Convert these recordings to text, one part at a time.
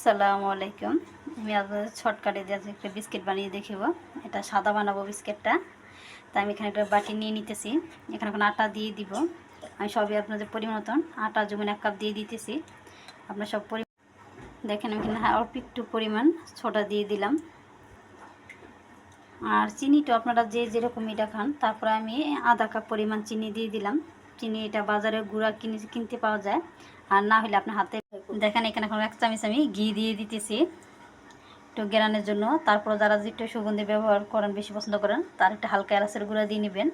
আসসালামু আলাইকুম। আমি আপনাদের শর্টকাটে যে একটা বিস্কিট বানিয়ে দেখাবো। এটা সাদা বানাবো বিস্কিটটা। তাই আমি এখানে একটা বাটি নিয়ে নিতেছি। এখানে এখন আটা দিয়ে দিব। আমি সবই আপনাদের পরিমাণ মতন আটা যেমন 1 কাপ দিয়ে দিতেছি। আপনার সব দেখেন আমি এখানে অল্প একটু পরিমাণ সোডা দিয়ে দিলাম। আর চিনিটা আপনারা যে যেরকম এটা খান। তারপরে আমি আধা কাপ পরিমাণ চিনি দিয়ে দিলাম। চিনি এটা বাজারে গুঁড়া কিনতে পাওয়া যায়, আর না হলে আপনার হাতে দেখেন এখানে এখন 1 চামচ আমি ঘি দিয়ে দিতেছি একটু গ্রানের জন্য। তারপর যারা একটু সুগন্ধি ব্যবহার করেন, বেশি পছন্দ করেন, তার একটা হালকা এলাচের গুঁড়া দিয়ে নেবেন।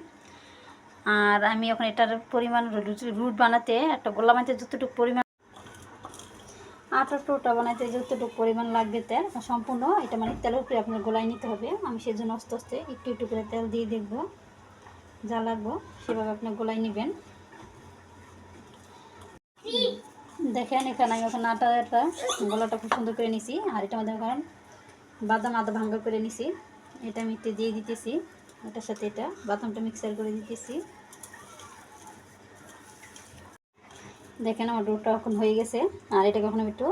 আর আমি এখন এটার পরিমাণ রুট বানাতে একটা গোলা বানাতে যতটুকু পরিমাণ আটাটা বানাইতে যতটুকু পরিমাণ লাগবে তেল সম্পূর্ণ এটা মানে তেলের উপরে আপনার গোলাই নিতে হবে। আমি সেই জন্য আস্তে আস্তে একটু একটু করে তেল দিয়ে দেখব, যা লাগবো সেভাবে আপনি গোলাই নেবেন। দেখেন এখানে আমি এখন আটাটা গোলাটা খুব সুন্দর করে নিছি। আর এটা মধ্যে এখন বাদাম আদা ভাঙ্গা করে নিছি, এটা আমি একটু দিয়ে দিতেছি। এটার সাথে এটা বাদামটা মিক্সার করে দিতেছি। দেখেন আমার ডোটা এখন হয়ে গেছে। আর এটাকে এখন আমি একটু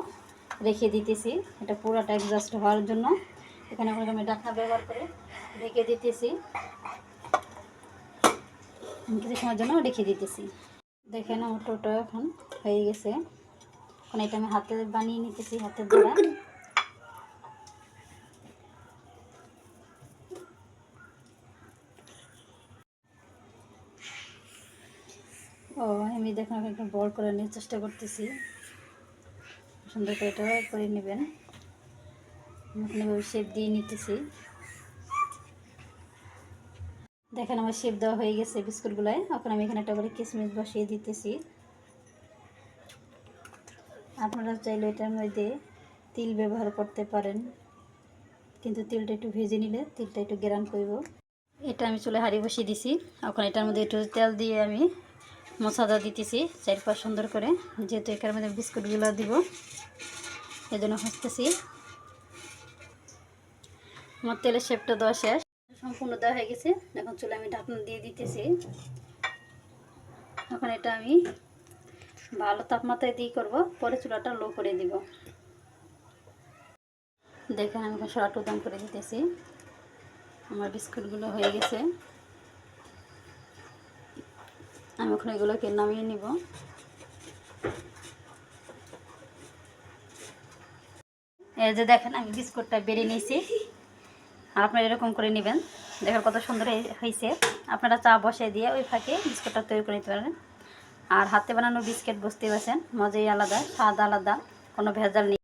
রেখে দিতেছি, এটা পুরোটা অ্যাডজাস্ট হওয়ার জন্য। এখানে এখন আমি ঢাকনা ব্যবহার করে রেখে দিতেছি, কিছু সময়ের জন্য রেখে দিতেছি। দেখেন আমার ডোটা এখন হয়ে গেছে। এখন এটা আমি হাতে বানিয়ে নিতেছি, হাতের দ্বারা। আমি দেখুন একটু বড় করে নেওয়ার চেষ্টা করতেছি। সুন্দর করে এটা করে নেবেন। এভাবে শেপ দিয়ে নিতেছি। দেখেন আমার শেপ দেওয়া হয়ে গেছে বিস্কুটগুলায়। এখন আমি এখানে একটা করে কিশমিশ বসিয়ে দিতেছি। আপনারা চাইলে এটার মধ্যে তিল ব্যবহার করতে পারেন, কিন্তু তিলটা একটু ভেজে নিলে তিলটা একটু গ্রান করব। এটা আমি চুলে হাঁড়ি বসিয়ে দিছি। এখন এটার মধ্যে একটু তেল দিয়ে আমি মশলা দিতেছি 4-5 সুন্দর করে, যেহেতু এটার মধ্যে বিস্কুটগুলো দিব এই জন্য হসতেছি। আমার তেলের শেপটা দেওয়া শেষ, সম্পূর্ণ দেওয়া হয়ে গেছে। এখন চুলে আমি ঢাকনা দিয়ে দিতেছি। এখন এটা আমি ভালো তাপমাত্রায় দিয়ে করব, পরে চুলাটা লো করে দিব। দেখেন আমি এখন সরাটা দাম করে দিতেছি। আমার বিস্কুটগুলো হয়ে গেছে। আমি এখন এগুলোকে নামিয়ে নিব। এই যে দেখেন আমি বিস্কুটটা বেড়ে নিয়েছি। আর আপনারা এরকম করে নেবেন। দেখেন কত সুন্দর হয়েছে। আপনারা চা বসাই দিয়ে ওই ফাঁকে বিস্কুটটা তৈরি করে নিতে পারেন। আর হাতে বানানো বিস্কিট বুঝতেই পারছেন, মজাই আলাদা, স্বাদ আলাদা, কোনো ভেজাল নেই।